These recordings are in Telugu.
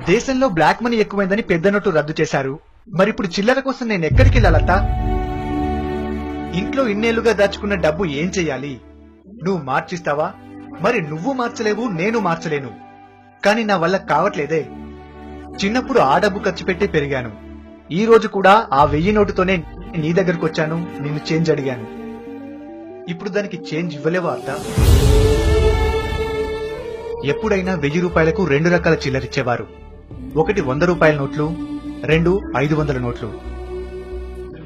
దేశంలో బ్లాక్ మనీ ఎక్కువైందని పెద్ద నోటు రద్దు చేశారు. మరిప్పుడు చిల్లర కోసం నేను ఎక్కడికి వెళ్ళాలత్తా? ఇంట్లో ఇన్నేళ్లుగా దాచుకున్న డబ్బు ఏం చెయ్యాలి? నువ్వు మార్చిస్తావా? మరి నువ్వు మార్చలేవు, నేను మార్చలేను. కాని నా వల్ల కావట్లేదే. చిన్నప్పుడు ఆ డబ్బు ఖర్చు పెట్టి పెరిగాను. ఈ రోజు కూడా ఆ 1000 నోటుతోనే నీ దగ్గరకు వచ్చాను, నిన్ను చేంజ్ అడిగాను. ఇప్పుడు దానికి చేంజ్ ఇవ్వలేవా అత్త? ఎప్పుడైనా 1000 రూపాయలకు 2 రకాల చిల్లరిచ్చేవారు. ఒకటి 100 రూపాయల నోట్లు, 2 500 నోట్లు.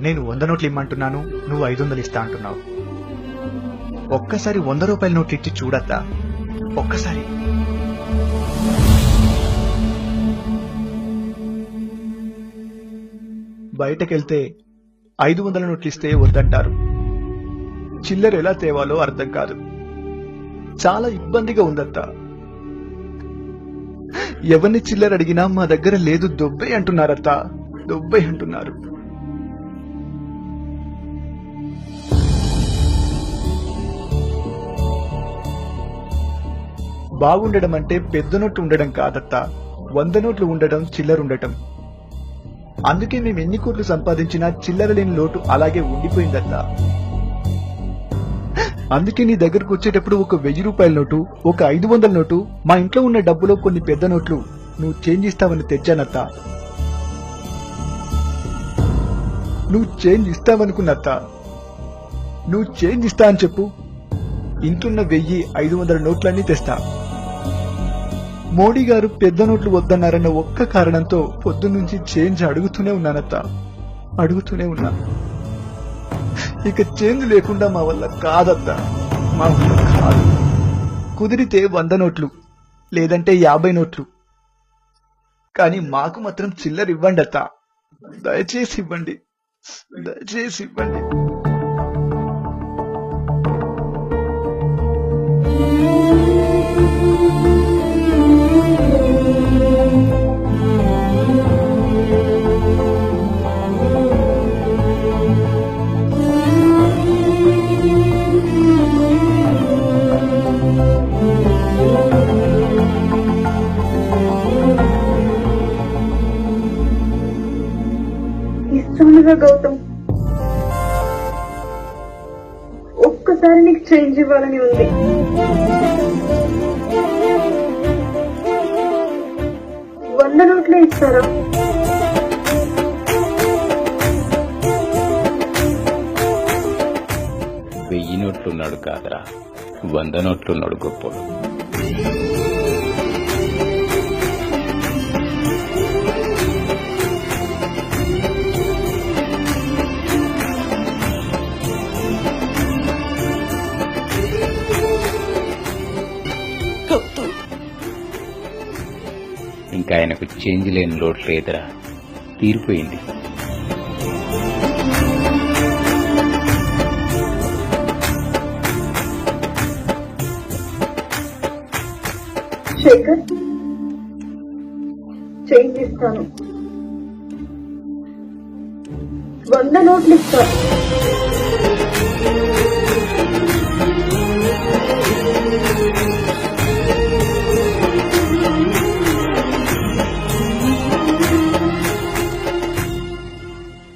నేను 100 నోట్లు ఇమ్మంటున్నాను, నువ్వు 500 ఇస్తా అంటున్నావు. ఒక్కసారి 100 రూపాయల నోట్లు ఇచ్చి చూడత్తా, ఒక్కసారి. బయటకెళ్తే 500 నోట్లు ఇస్తే వద్దంటారు. చిల్లర ఎలా తేవాలో అర్థం కాదు. చాలా ఇబ్బందిగా ఉందత్తా. ఎవరిని చిల్లర అడిగినా మా దగ్గర లేదు, దొబ్బే అంటున్నారత్తా, దొబ్బే అంటున్నారు. బాగుండడం అంటే పెద్ద నోట్లు ఉండడం కాదత్తా, 100 నోట్లు ఉండడం, చిల్లర ఉండటం. అందుకే మేము ఎన్ని కోట్లు సంపాదించినా చిల్లర లేని లోటు అలాగే ఉండిపోయిందత్తా. అందుకే నీ దగ్గరకు వచ్చేటప్పుడు ఒక 1000 రూపాయల నోటు, ఒక 500 నోటు, మా ఇంట్లో ఉన్న డబ్బులో కొన్ని పెద్ద నోట్లు నువ్వు చేంజ్ ఇస్తావని తెచ్చానత్తా. నువ్వు చేంజ్ ఇస్తావనుకున్నత్తా. నువ్వు చేంజ్ ఇస్తా అని చెప్పు, ఇంట్లున్న 1000 500 నోట్లన్నీ తెస్తా. మోడీ గారు పెద్ద నోట్లు వద్దన్నారన్న ఒక్క కారణంతో పొద్దున్నుంచి చేంజ్ అడుగుతూనే ఉన్నానత్తా, అడుగుతూనే ఉన్నా. ఇక చేంజ్ లేకుండా మా వల్ల కాదత్తా, మా వల్ల కాదు. కుదిరితే 100 నోట్లు, లేదంటే 50 నోట్లు. కానీ మాకు మాత్రం చిల్లర ఇవ్వండి అత్తా, దయచేసి ఇవ్వండి, దయచేసి ఇవ్వండి. ఇస్తుండగా గౌతమ్, ఒక్కసారి నీకు చేంజ్ ఇవ్వాలని ఉంది. వంద నోట్లే ఇస్తారా? వెయ్యి నోట్లున్నాడు కాదరా, 100 నోట్లున్నాడు గొప్పడు. ఇంకా ఆయనకు చేంజ్ లేని లోటు లేదురా, తీరిపోయింది. శేఖర్, చేంజ్ ఇస్తాను, 100 నోట్లు ఇస్తాను.